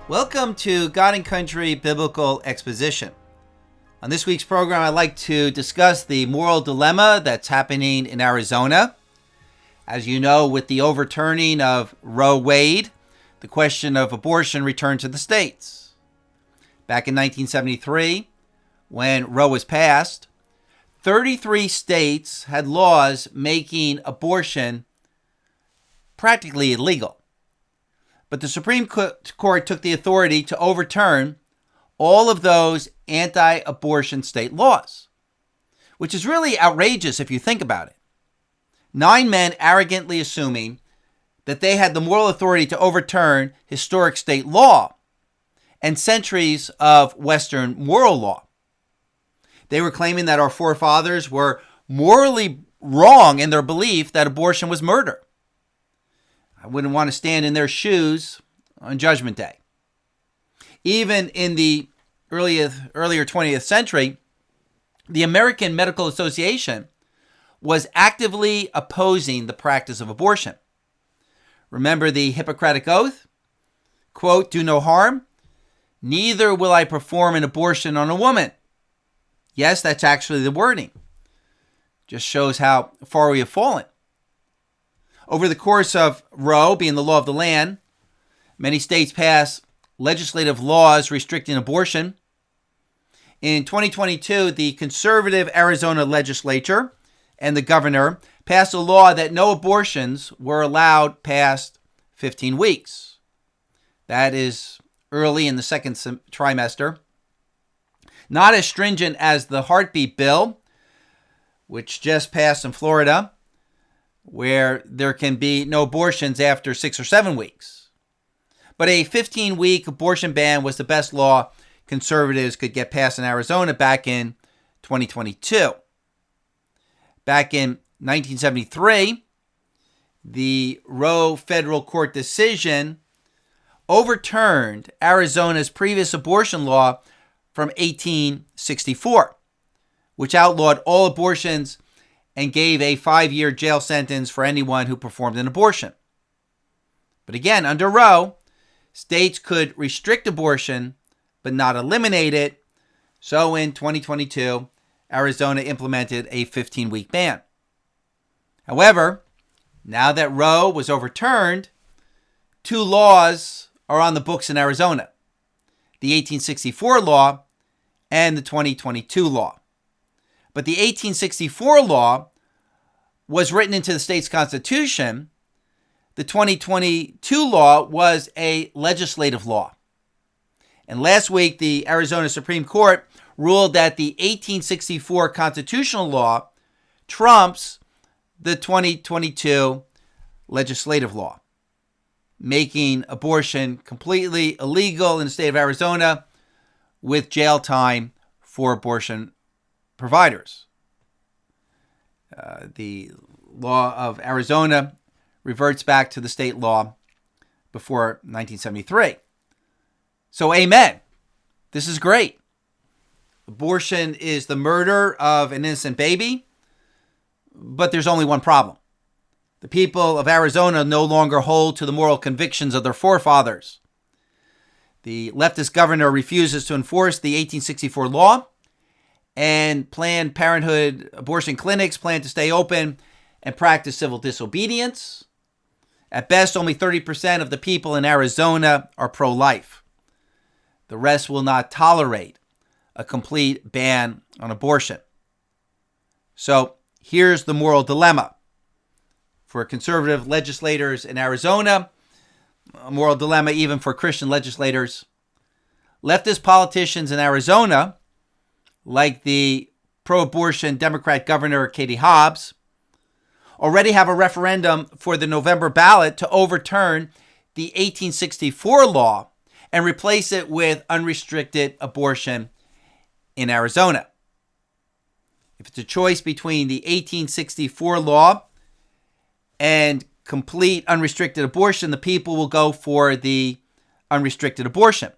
Welcome to God and Country Biblical Exposition. On this week's program, I'd like to discuss the moral dilemma that's happening in Arizona. As you know, with the overturning of Roe Wade, the question of abortion returned to the states. Back in 1973, when Roe was passed, 33 states had laws making abortion practically illegal. But the Supreme Court took the authority to overturn all of those anti-abortion state laws, which is really outrageous if you think about it. 9 men arrogantly assuming that they had the moral authority to overturn historic state law and centuries of Western moral law. They were claiming that our forefathers were morally wrong in their belief that abortion was murder. I wouldn't want to stand in their shoes on Judgment Day. Even in the earlier 20th century, the American Medical Association was actively opposing the practice of abortion. Remember the Hippocratic Oath? Quote, "Do no harm, neither will I perform an abortion on a woman." Yes, that's actually the wording. Just shows how far we have fallen. Over the course of Roe being the law of the land, many states passed legislative laws restricting abortion. In 2022, the conservative Arizona legislature and the governor passed a law that no abortions were allowed past 15 weeks. That is early in the second trimester. Not as stringent as the heartbeat bill, which just passed in Florida, where there can be no abortions after 6 or 7 weeks. But a 15-week abortion ban was the best law conservatives could get passed in Arizona back in 2022. Back in 1973, the Roe federal court decision overturned Arizona's previous abortion law from 1864, which outlawed all abortions and gave a 5-year jail sentence for anyone who performed an abortion. But again, under Roe, states could restrict abortion but not eliminate it. So in 2022, Arizona implemented a 15-week ban. However, now that Roe was overturned, 2 laws are on the books in Arizona: the 1864 law and the 2022 law. But the 1864 law was written into the state's constitution. The 2022 law was a legislative law. And last week, the Arizona Supreme Court ruled that the 1864 constitutional law trumps the 2022 legislative law, making abortion completely illegal in the state of Arizona with jail time for abortion providers. The law of Arizona reverts back to the state law before 1973. So amen. This is great. Abortion is the murder of an innocent baby, but there's only one problem. The people of Arizona no longer hold to the moral convictions of their forefathers. The leftist governor refuses to enforce the 1864 law, and Planned Parenthood abortion clinics plan to stay open and practice civil disobedience. At best, only 30% of the people in Arizona are pro-life. The rest will not tolerate a complete ban on abortion. So here's the moral dilemma. For conservative legislators in Arizona, a moral dilemma even for Christian legislators. Leftist politicians in Arizona, like the pro-abortion Democrat Governor Katie Hobbs, already have a referendum for the November ballot to overturn the 1864 law and replace it with unrestricted abortion in Arizona. If it's a choice between the 1864 law and complete unrestricted abortion, the people will go for the unrestricted abortion.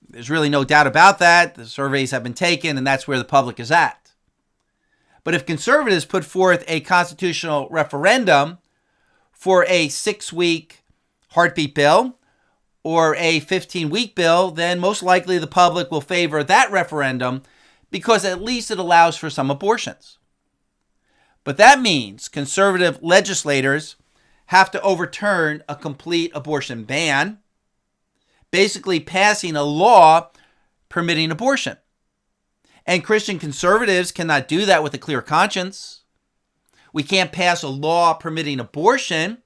There's really no doubt about that. The surveys have been taken, and that's where the public is at. But if conservatives put forth a constitutional referendum for a 6-week heartbeat bill or a 15-week bill, then most likely the public will favor that referendum because at least it allows for some abortions. But that means conservative legislators have to overturn a complete abortion ban, basically passing a law permitting abortion. And Christian conservatives cannot do that with a clear conscience. We can't pass a law permitting abortion.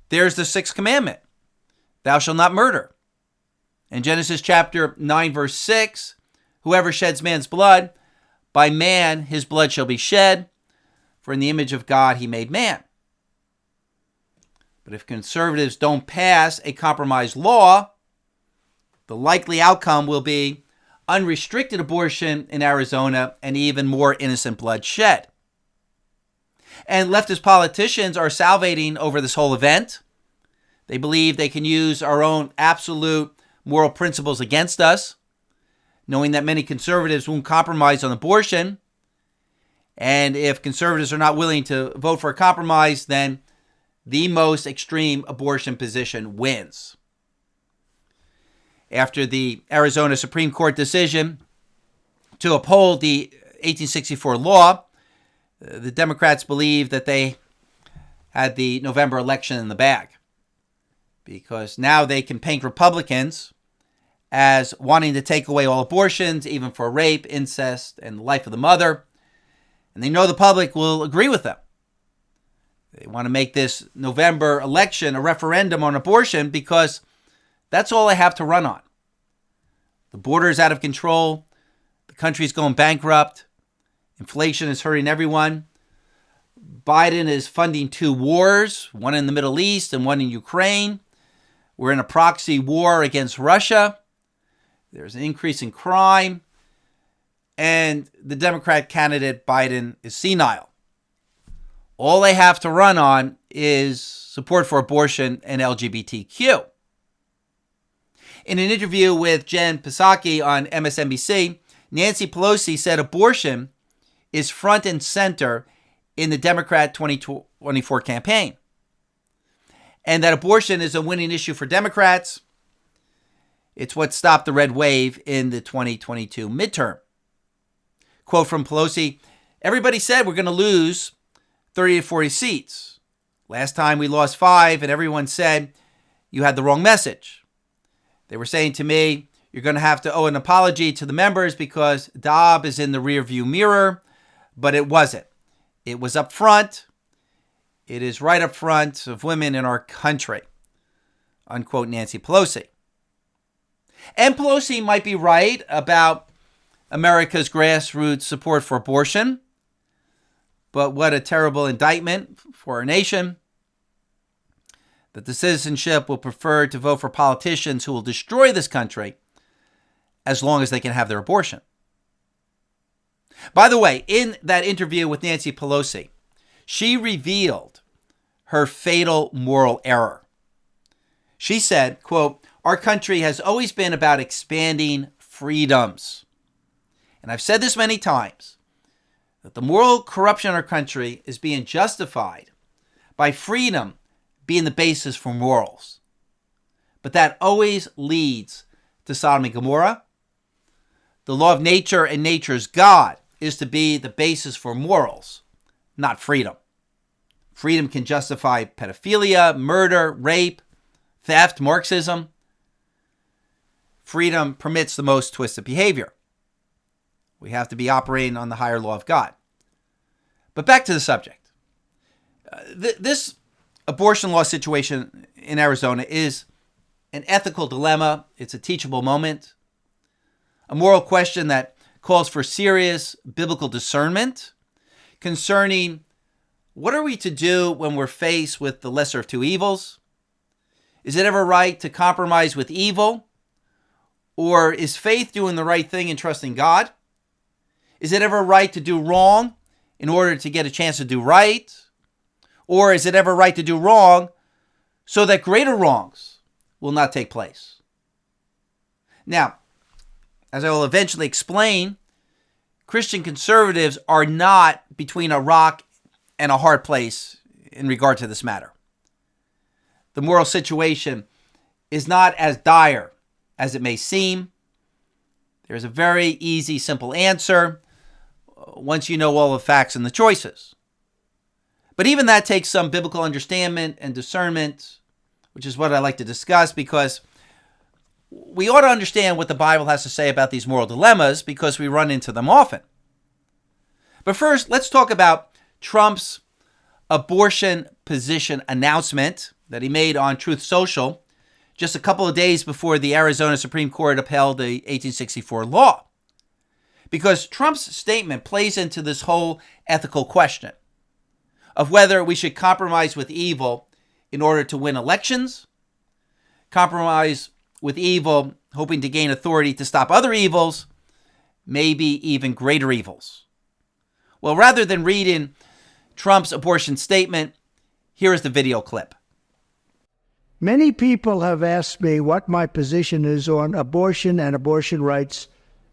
There's the sixth commandment. Thou shalt not murder. In Genesis chapter 9, verse 6, whoever sheds man's blood, by man his blood shall be shed, for in the image of God he made man. But if conservatives don't pass a compromise law, the likely outcome will be unrestricted abortion in Arizona and even more innocent blood shed. And leftist politicians are salivating over this whole event. They believe they can use our own absolute moral principles against us, knowing that many conservatives won't compromise on abortion. And if conservatives are not willing to vote for a compromise, then the most extreme abortion position wins. After the Arizona Supreme Court decision to uphold the 1864 law, the Democrats believe that they had the November election in the bag, because now they can paint Republicans as wanting to take away all abortions, even for rape, incest, and the life of the mother. And they know the public will agree with them. They want to make this November election a referendum on abortion because that's all they have to run on. The border is out of control. The country's going bankrupt. Inflation is hurting everyone. Biden is funding 2 wars, one in the Middle East and one in Ukraine. We're in a proxy war against Russia. There's an increase in crime. And the Democrat candidate, Biden, is senile. All they have to run on is support for abortion and LGBTQ. In an interview with Jen Psaki on MSNBC, Nancy Pelosi said abortion is front and center in the Democrat 2024 campaign, and that abortion is a winning issue for Democrats. It's what stopped the red wave in the 2022 midterm. Quote from Pelosi, everybody said we're going to lose 30 to 40 seats. Last time we lost 5, and everyone said you had the wrong message. They were saying to me, you're going to have to owe an apology to the members because Dobb is in the rearview mirror, but it wasn't. It was up front. It is right up front of women in our country, unquote Nancy Pelosi. And Pelosi might be right about America's grassroots support for abortion, but what a terrible indictment for our nation that the citizenship will prefer to vote for politicians who will destroy this country as long as they can have their abortion. By the way, in that interview with Nancy Pelosi, she revealed her fatal moral error. She said, quote, our country has always been about expanding freedoms. And I've said this many times, that the moral corruption in our country is being justified by freedom being the basis for morals. But that always leads to Sodom and Gomorrah. The law of nature and nature's God is to be the basis for morals, not freedom. Freedom can justify pedophilia, murder, rape, theft, Marxism. Freedom permits the most twisted behavior. We have to be operating on the higher law of God. But back to the subject. This abortion law situation in Arizona is an ethical dilemma. It's a teachable moment, a moral question that calls for serious biblical discernment concerning what are we to do when we're faced with the lesser of two evils? Is it ever right to compromise with evil? Or is faith doing the right thing and trusting God? Is it ever right to do wrong in order to get a chance to do right? Or is it ever right to do wrong so that greater wrongs will not take place? Now, as I will eventually explain, Christian conservatives are not between a rock and a hard place in regard to this matter. The moral situation is not as dire as it may seem. There's a very easy, simple answer once you know all the facts and the choices. But even that takes some biblical understanding and discernment, which is what I like to discuss, because we ought to understand what the Bible has to say about these moral dilemmas because we run into them often. But first, let's talk about Trump's abortion position announcement that he made on Truth Social just a couple of days before the Arizona Supreme Court upheld the 1864 law. Because Trump's statement plays into this whole ethical question of whether we should compromise with evil in order to win elections, compromise with evil hoping to gain authority to stop other evils, maybe even greater evils. Well, rather than reading Trump's abortion statement, here is the video clip. Many people have asked me what my position is on abortion and abortion rights,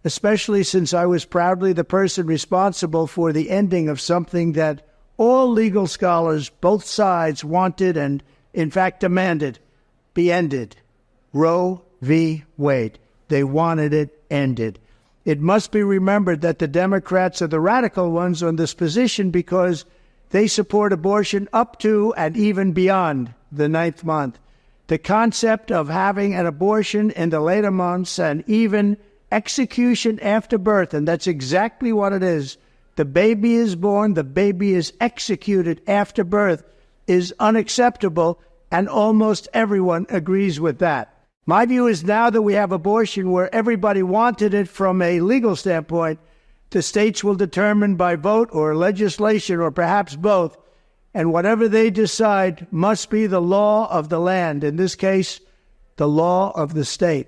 especially since I was proudly the person responsible for the ending of something that all legal scholars, both sides, wanted and, in fact, demanded be ended. Roe v. Wade. They wanted it ended. It must be remembered that the Democrats are the radical ones on this position because they support abortion up to and even beyond the 9th month. The concept of having an abortion in the later months and even execution after birth, and that's exactly what it is. The baby is born, the baby is executed after birth, is unacceptable, and almost everyone agrees with that. My view is now that we have abortion where everybody wanted it from a legal standpoint, the states will determine by vote or legislation or perhaps both, and whatever they decide must be the law of the land, in this case, the law of the state.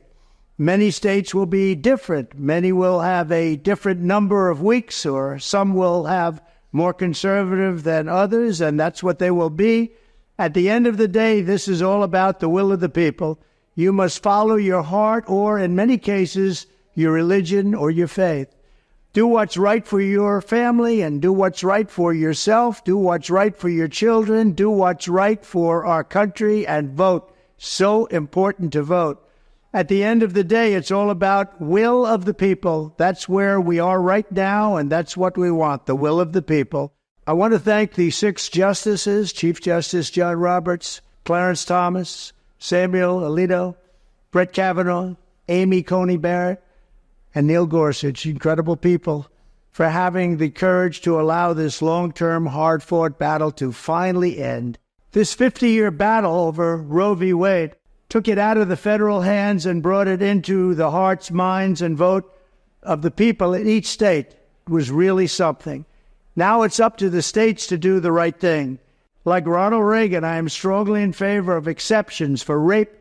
Many states will be different. Many will have a different number of weeks, or some will have more conservative than others, and that's what they will be. At the end of the day, this is all about the will of the people. You must follow your heart or, in many cases, your religion or your faith. Do what's right for your family and do what's right for yourself. Do what's right for your children. Do what's right for our country and vote. So important to vote. At the end of the day, it's all about will of the people. That's where we are right now, and that's what we want, the will of the people. I want to thank the 6 justices, Chief Justice John Roberts, Clarence Thomas, Samuel Alito, Brett Kavanaugh, Amy Coney Barrett, and Neil Gorsuch, incredible people, for having the courage to allow this long-term, hard-fought battle to finally end. This 50-year battle over Roe v. Wade took it out of the federal hands and brought it into the hearts, minds, and vote of the people in each state. It was really something. Now it's up to the states to do the right thing. Like Ronald Reagan, I am strongly in favor of exceptions for rape,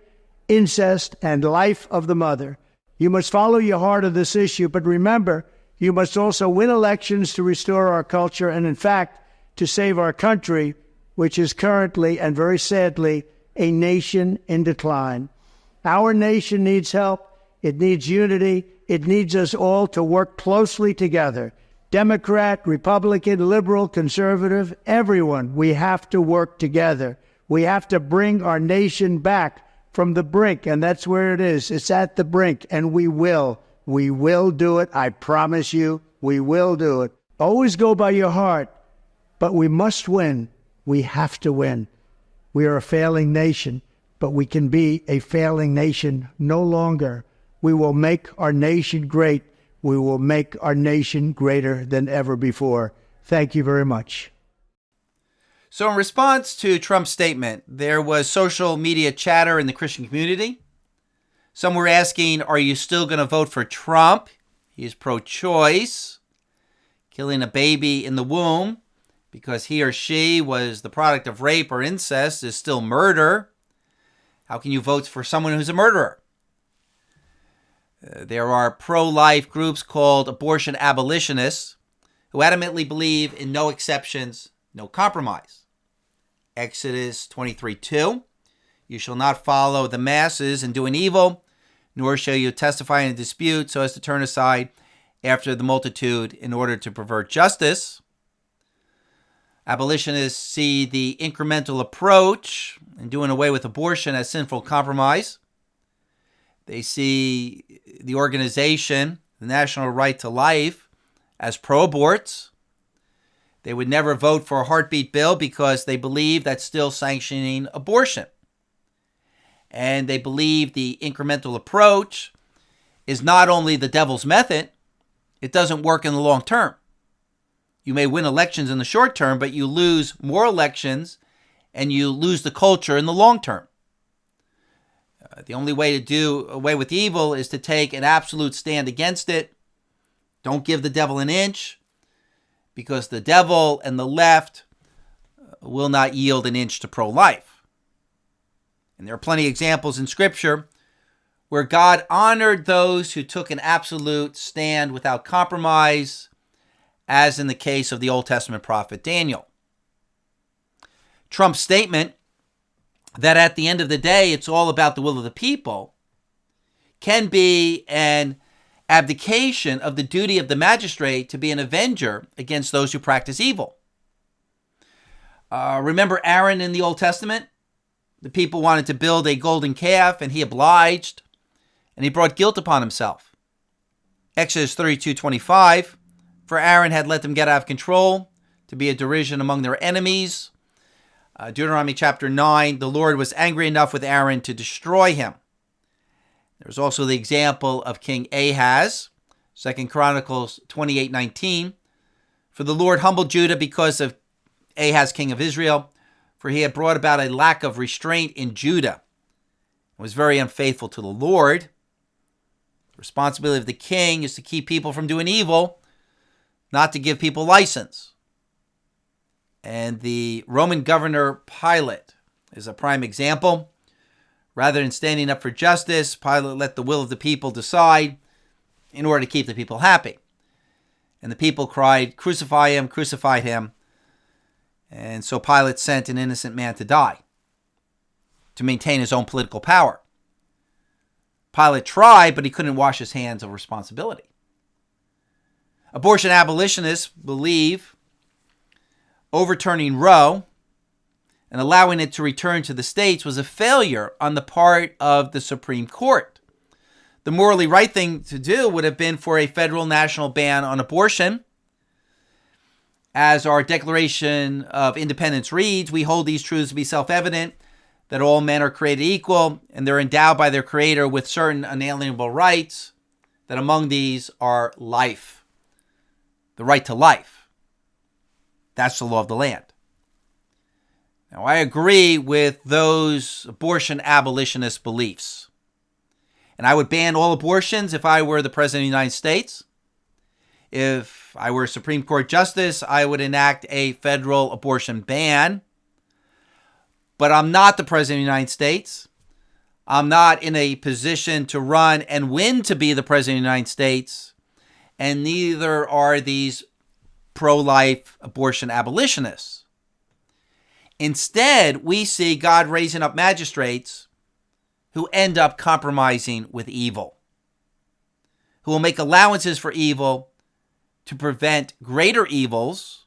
incest, and life of the mother. You must follow your heart on this issue, but remember, you must also win elections to restore our culture and, in fact, to save our country, which is currently, and very sadly, a nation in decline. Our nation needs help. It needs unity. It needs us all to work closely together. Democrat, Republican, liberal, conservative, everyone, we have to work together. We have to bring our nation back from the brink, and that's where it is. It's at the brink, and we will. We will do it. I promise you, we will do it. Always go by your heart, but we must win. We have to win. We are a failing nation, but we can be a failing nation no longer. We will make our nation great. We will make our nation greater than ever before. Thank you very much. So in response to Trump's statement, there was social media chatter in the Christian community. Some were asking, are you still going to vote for Trump? He's pro-choice, killing a baby in the womb because he or she was the product of rape or incest is still murder. How can you vote for someone who's a murderer? There are pro-life groups called abortion abolitionists who adamantly believe in no exceptions, no compromise. Exodus 23:2, you shall not follow the masses in doing evil, nor shall you testify in a dispute so as to turn aside after the multitude in order to pervert justice. Abolitionists see the incremental approach and doing away with abortion as sinful compromise. They see the organization, the National Right to Life, as pro-aborts. They would never vote for a heartbeat bill because they believe that's still sanctioning abortion. And they believe the incremental approach is not only the devil's method, it doesn't work in the long term. You may win elections in the short term, but you lose more elections and you lose the culture in the long term. The only way to do away with evil is to take an absolute stand against it. Don't give the devil an inch, because the devil and the left will not yield an inch to pro-life. And there are plenty of examples in Scripture where God honored those who took an absolute stand without compromise, as in the case of the Old Testament prophet Daniel. Trump's statement that at the end of the day it's all about the will of the people can be an abdication of the duty of the magistrate to be an avenger against those who practice evil. Remember Aaron in the Old Testament? The people wanted to build a golden calf, and he obliged, and he brought guilt upon himself. Exodus 32:25, for Aaron had let them get out of control to be a derision among their enemies. Deuteronomy chapter 9, the Lord was angry enough with Aaron to destroy him. There's also the example of King Ahaz, 2 Chronicles 28:19. For the Lord humbled Judah because of Ahaz, king of Israel, for he had brought about a lack of restraint in Judah and was very unfaithful to the Lord. The responsibility of the king is to keep people from doing evil, not to give people license. And the Roman governor Pilate is a prime example. Rather than standing up for justice, Pilate let the will of the people decide in order to keep the people happy. And the people cried, crucify him, crucified him. And so Pilate sent an innocent man to die to maintain his own political power. Pilate tried, but he couldn't wash his hands of responsibility. Abortion abolitionists believe overturning Roe and allowing it to return to the states was a failure on the part of the Supreme Court. The morally right thing to do would have been for a federal national ban on abortion. As our Declaration of Independence reads, we hold these truths to be self-evident, that all men are created equal and they're endowed by their Creator with certain unalienable rights, that among these are life, the right to life. That's the law of the land. Now, I agree with those abortion abolitionist beliefs. And I would ban all abortions if I were the President of the United States. If I were a Supreme Court Justice, I would enact a federal abortion ban. But I'm not the President of the United States. I'm not in a position to run and win to be the President of the United States. And neither are these pro-life abortion abolitionists. Instead, we see God raising up magistrates who end up compromising with evil, who will make allowances for evil to prevent greater evils.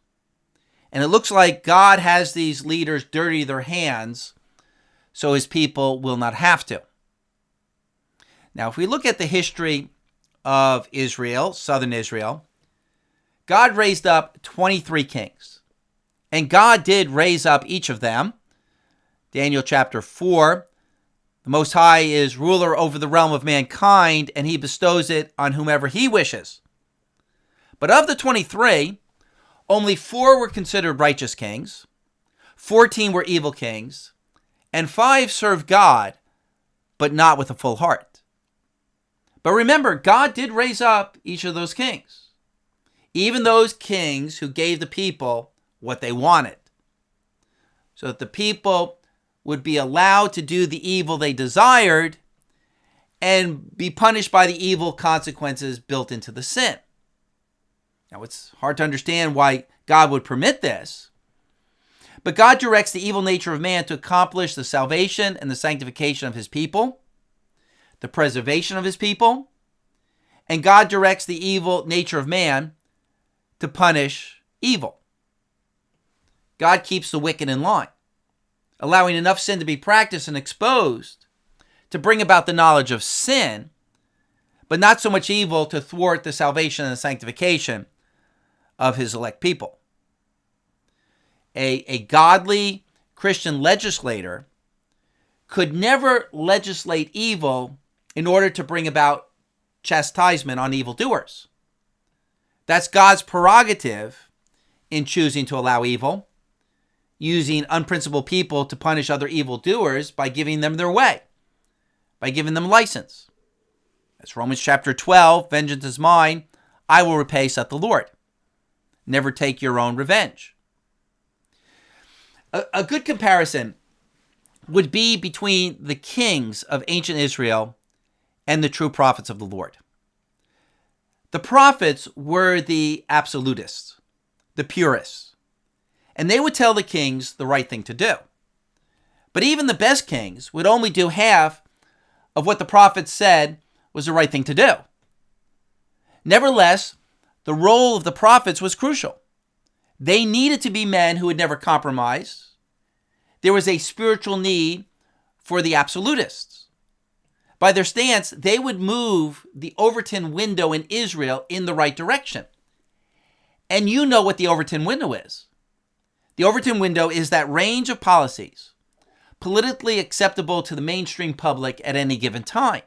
And it looks like God has these leaders dirty their hands so his people will not have to. Now, if we look at the history of Israel, southern Israel, God raised up 23 kings. And God did raise up each of them. Daniel chapter 4, the Most High is ruler over the realm of mankind, and he bestows it on whomever he wishes. But of the 23, only 4 were considered righteous kings, 14 were evil kings, and 5 served God, but not with a full heart. But remember, God did raise up each of those kings. Even those kings who gave the people what they wanted, so that the people would be allowed to do the evil they desired and be punished by the evil consequences built into the sin. Now, it's hard to understand why God would permit this, but God directs the evil nature of man to accomplish the salvation and the sanctification of his people, the preservation of his people, and God directs the evil nature of man to punish evil. God keeps the wicked in line, allowing enough sin to be practiced and exposed to bring about the knowledge of sin, but not so much evil to thwart the salvation and the sanctification of his elect people. A godly Christian legislator could never legislate evil in order to bring about chastisement on evildoers. That's God's prerogative in choosing to allow evil, using unprincipled people to punish other evildoers by giving them their way, by giving them license. That's Romans chapter 12, vengeance is mine, I will repay, saith the Lord. Never take your own revenge. A good comparison would be between the kings of ancient Israel and the true prophets of the Lord. The prophets were the absolutists, the purists, and they would tell the kings the right thing to do. But even the best kings would only do half of what the prophets said was the right thing to do. Nevertheless, the role of the prophets was crucial. They needed to be men who would never compromise. There was a spiritual need for the absolutists. By their stance, they would move the Overton window in Israel in the right direction. And you know what the Overton window is. The Overton window is that range of policies politically acceptable to the mainstream public at any given time.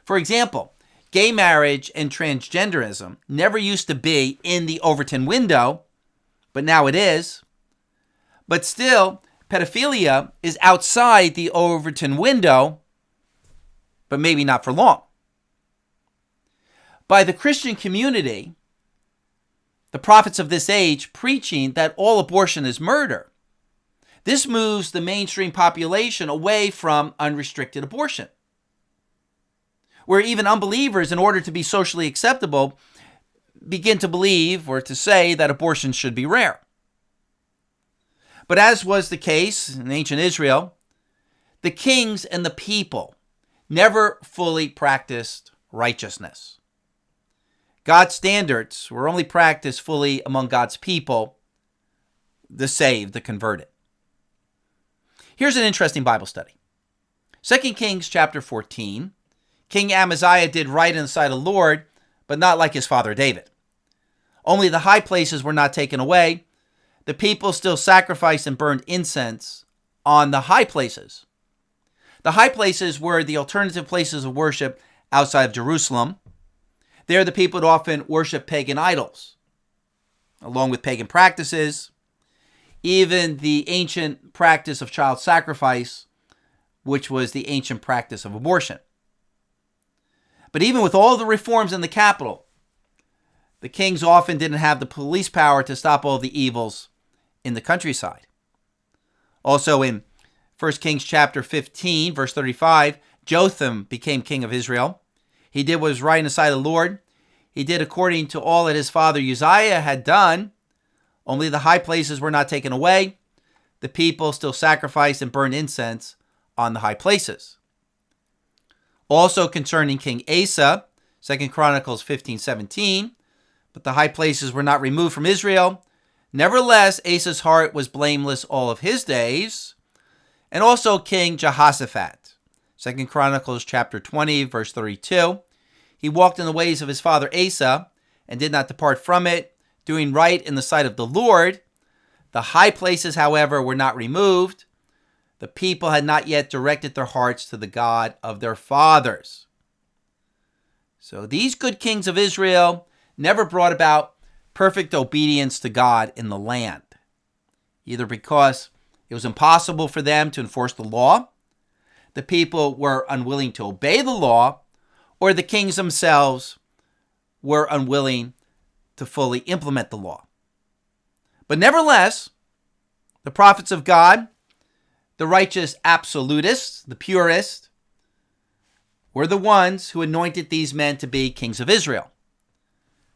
For example, gay marriage and transgenderism never used to be in the Overton window, but now it is. But still, pedophilia is outside the Overton window, but maybe not for long. By the Christian community, the prophets of this age preaching that all abortion is murder, this moves the mainstream population away from unrestricted abortion, where even unbelievers, in order to be socially acceptable, begin to believe or to say that abortion should be rare. But as was the case in ancient Israel, the kings and the people never fully practiced righteousness. God's standards were only practiced fully among God's people, the saved, the converted. Here's an interesting Bible study. 2 Kings chapter 14. King Amaziah did right in the sight of the Lord, but not like his father David. Only the high places were not taken away. The people still sacrificed and burned incense on the high places. The high places were the alternative places of worship outside of Jerusalem. There, the people would often worship pagan idols, along with pagan practices, even the ancient practice of child sacrifice, which was the ancient practice of abortion. But even with all the reforms in the capital, the kings often didn't have the police power to stop all the evils in the countryside. Also in 1 Kings chapter 15, verse 35, Jotham became king of Israel. He did what was right in the sight of the Lord. He did according to all that his father Uzziah had done. Only the high places were not taken away. The people still sacrificed and burned incense on the high places. Also concerning King Asa, 2 Chronicles 15:17, but the high places were not removed from Israel. Nevertheless, Asa's heart was blameless all of his days. And also King Jehoshaphat, 2 Chronicles chapter 20, verse 32. He walked in the ways of his father Asa and did not depart from it, doing right in the sight of the Lord. The high places, however, were not removed. The people had not yet directed their hearts to the God of their fathers. So these good kings of Israel never brought about perfect obedience to God in the land, either because it was impossible for them to enforce the law, the people were unwilling to obey the law, or the kings themselves were unwilling to fully implement the law. But nevertheless, the prophets of God, the righteous absolutists, the purists, were the ones who anointed these men to be kings of Israel.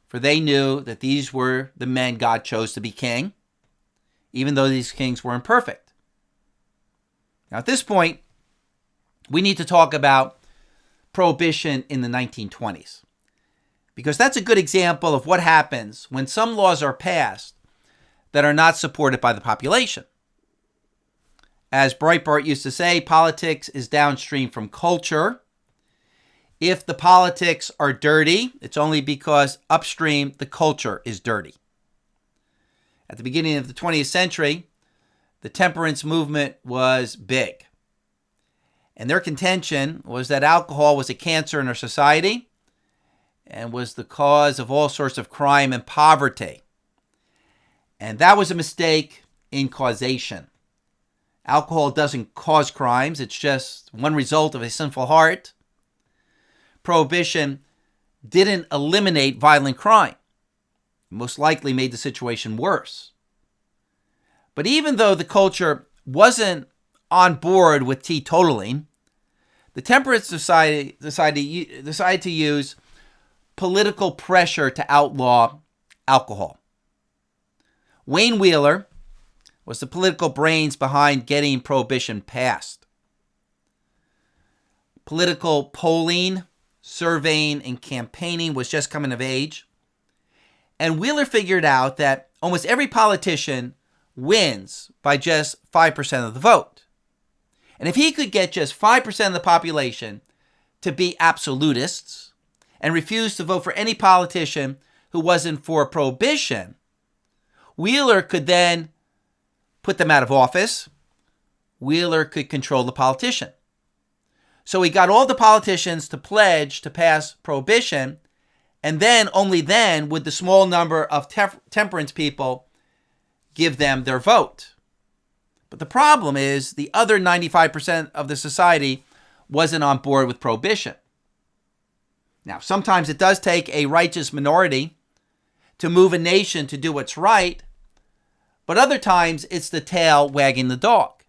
For they knew that these were the men God chose to be king, even though these kings were imperfect. Now, at this point, we need to talk about prohibition in the 1920s, because that's a good example of what happens when some laws are passed that are not supported by the population. As Breitbart used to say, politics is downstream from culture. If the politics are dirty, it's only because upstream the culture is dirty. At the beginning of the 20th century, the temperance movement was big. And their contention was that alcohol was a cancer in our society and was the cause of all sorts of crime and poverty. And that was a mistake in causation. Alcohol doesn't cause crimes. It's just one result of a sinful heart. Prohibition didn't eliminate violent crime. It most likely made the situation worse. But even though the culture wasn't on board with teetotaling, the Temperance Society decided to use political pressure to outlaw alcohol. Wayne Wheeler was the political brains behind getting prohibition passed. Political polling, surveying, and campaigning was just coming of age. And Wheeler figured out that almost every politician wins by just 5% of the vote. And if he could get just 5% of the population to be absolutists and refuse to vote for any politician who wasn't for prohibition, Wheeler could then put them out of office. Wheeler could control the politician. So he got all the politicians to pledge to pass prohibition, and then, only then, would the small number of temperance people give them their vote. But the problem is the other 95% of the society wasn't on board with prohibition. Now, sometimes it does take a righteous minority to move a nation to do what's right, but other times it's the tail wagging the dog.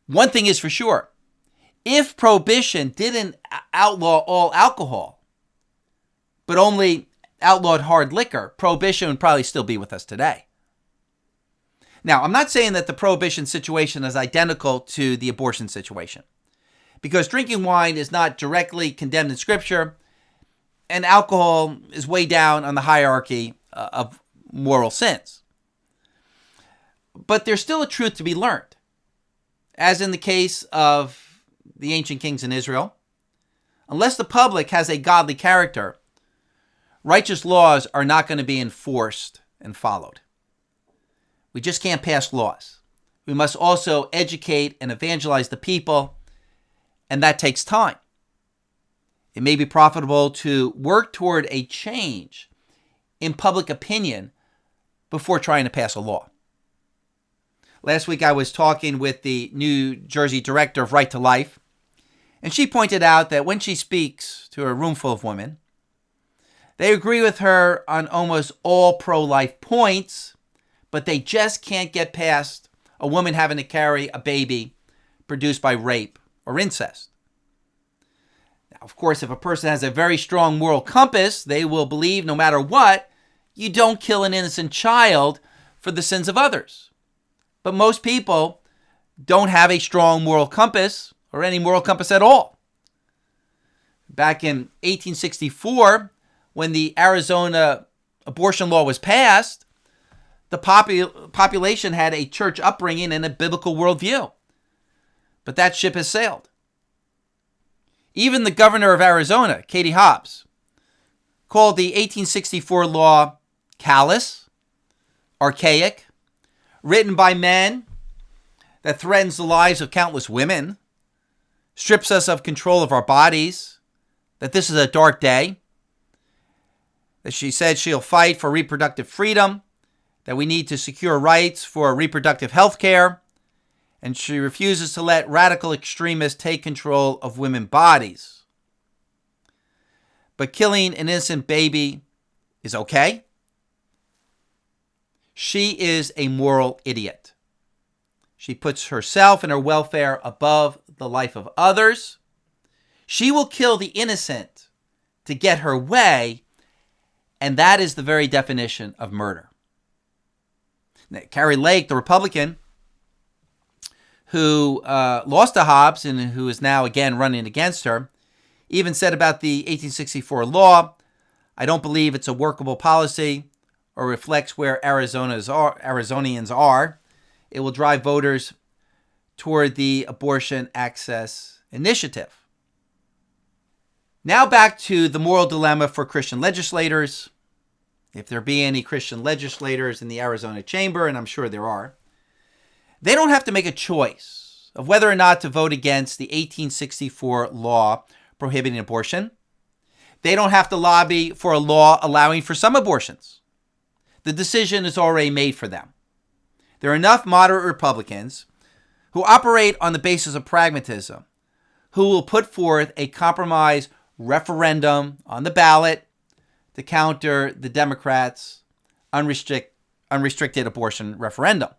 One thing is for sure, if prohibition didn't outlaw all alcohol, but only outlawed hard liquor, prohibition would probably still be with us today. Now, I'm not saying that the prohibition situation is identical to the abortion situation, because drinking wine is not directly condemned in Scripture, and alcohol is way down on the hierarchy of moral sins. But there's still a truth to be learned. As in the case of the ancient kings in Israel, unless the public has a godly character, righteous laws are not going to be enforced and followed. We just can't pass laws. We must also educate and evangelize the people, and that takes time. It may be profitable to work toward a change in public opinion before trying to pass a law. Last week I was talking with the New Jersey director of Right to Life, and she pointed out that when she speaks to a room full of women, they agree with her on almost all pro-life points, but they just can't get past a woman having to carry a baby produced by rape or incest. Now, of course, if a person has a very strong moral compass, they will believe no matter what, you don't kill an innocent child for the sins of others. But most people don't have a strong moral compass or any moral compass at all. Back in 1864, when the Arizona abortion law was passed, the population had a church upbringing and a biblical worldview. But that ship has sailed. Even the governor of Arizona, Katie Hobbs, called the 1864 law callous, archaic, written by men, that threatens the lives of countless women, strips us of control of our bodies, that this is a dark day, that she said she'll fight for reproductive freedom, that we need to secure rights for reproductive health care, and she refuses to let radical extremists take control of women's bodies. But killing an innocent baby is okay. She is a moral idiot. She puts herself and her welfare above the life of others. She will kill the innocent to get her way, and that is the very definition of murder. Now, Carrie Lake, the Republican, who lost to Hobbs and who is now again running against her, even said about the 1864 law, "I don't believe it's a workable policy or reflects where Arizonians are. it will drive voters toward the abortion access initiative. Now back to the moral dilemma for Christian legislators. If there be any Christian legislators in the Arizona chamber, and I'm sure there are, they don't have to make a choice of whether or not to vote against the 1864 law prohibiting abortion. They don't have to lobby for a law allowing for some abortions. The decision is already made for them. There are enough moderate Republicans who operate on the basis of pragmatism, who will put forth a compromise referendum on the ballot to counter the Democrats' unrestricted abortion referendum.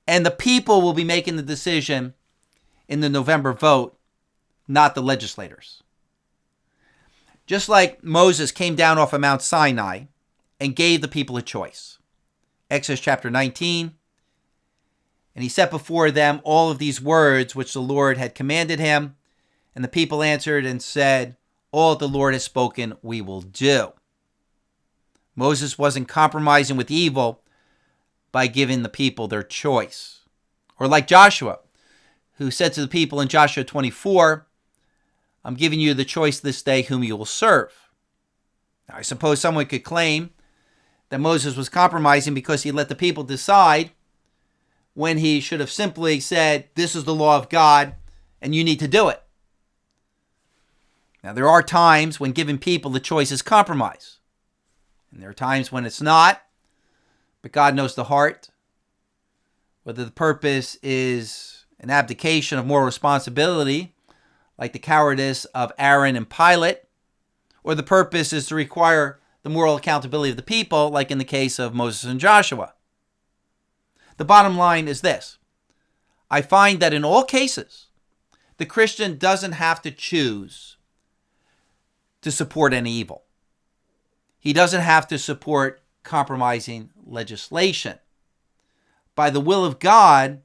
And the people will be making the decision in the November vote, not the legislators. Just like Moses came down off of Mount Sinai and gave the people a choice. Exodus chapter 19. And he set before them all of these words which the Lord had commanded him. And the people answered and said, all the Lord has spoken, we will do. Moses wasn't compromising with evil by giving the people their choice. Or like Joshua, who said to the people in Joshua 24, I'm giving you the choice this day whom you will serve. Now, I suppose someone could claim that Moses was compromising because he let the people decide when he should have simply said, this is the law of God and you need to do it. Now, there are times when giving people the choice is compromise. And there are times when it's not, but God knows the heart. Whether the purpose is an abdication of moral responsibility, like the cowardice of Aaron and Pilate, or the purpose is to require the moral accountability of the people, like in the case of Moses and Joshua. The bottom line is this. I find that in all cases, the Christian doesn't have to choose to support any evil. He doesn't have to support compromising legislation. By the will of God,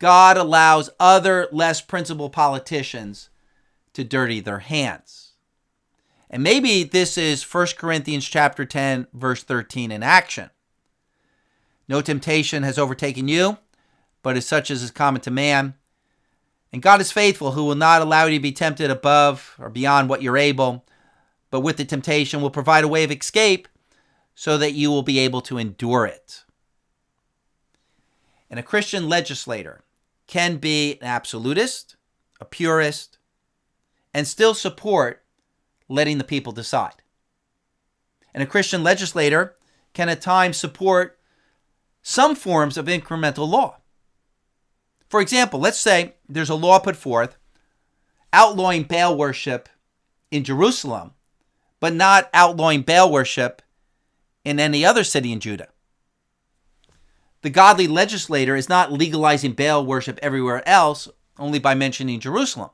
God allows other less principled politicians to dirty their hands. And maybe this is 1 Corinthians chapter 10, verse 13 in action. No temptation has overtaken you, but is such as is common to man. And God is faithful, who will not allow you to be tempted above or beyond what you're able, but with the temptation will provide a way of escape so that you will be able to endure it. And a Christian legislator can be an absolutist, a purist, and still support letting the people decide. And a Christian legislator can at times support some forms of incremental law. For example, let's say there's a law put forth outlawing Baal worship in Jerusalem, but not outlawing Baal worship in any other city in Judah. The godly legislator is not legalizing Baal worship everywhere else, only by mentioning Jerusalem.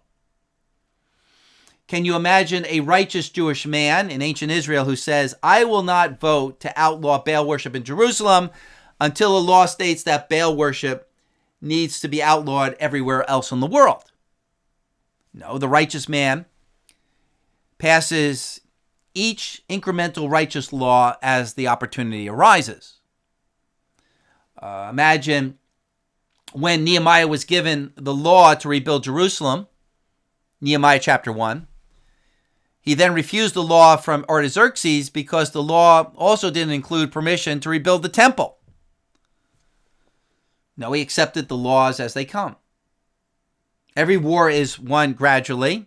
Can you imagine a righteous Jewish man in ancient Israel who says, I will not vote to outlaw Baal worship in Jerusalem until a law states that Baal worship needs to be outlawed everywhere else in the world? No, the righteous man passes each incremental righteous law as the opportunity arises. Imagine when Nehemiah was given the law to rebuild Jerusalem, Nehemiah chapter 1. He then refused the law from Artaxerxes because the law also didn't include permission to rebuild the temple. No, he accepted the laws as they come. Every war is won gradually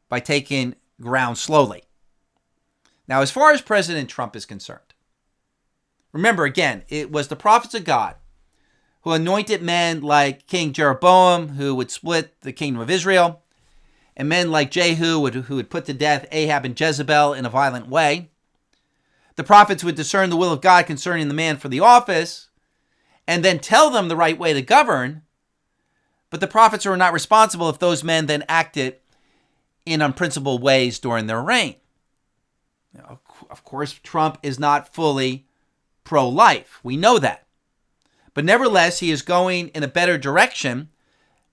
by taking ground slowly. Now, as far as President Trump is concerned, remember again, it was the prophets of God who anointed men like King Jeroboam, who would split the kingdom of Israel, and men like Jehu, who would put to death Ahab and Jezebel in a violent way. The prophets would discern the will of God concerning the man for the office, and then tell them the right way to govern. But the prophets were not responsible if those men then acted in unprincipled ways during their reign. Now, of course, Trump is not fully pro-life. We know that. But nevertheless, he is going in a better direction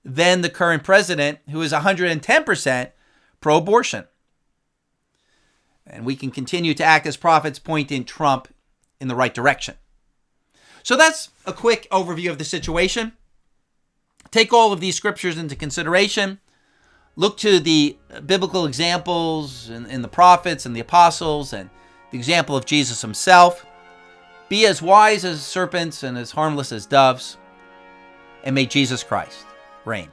than the current president, who is 110% pro-abortion. And we can continue to act as prophets pointing Trump in the right direction. So that's a quick overview of the situation. Take all of these scriptures into consideration. Look to the biblical examples in the prophets and the apostles and the example of Jesus himself. Be as wise as serpents and as harmless as doves. And may Jesus Christ reign.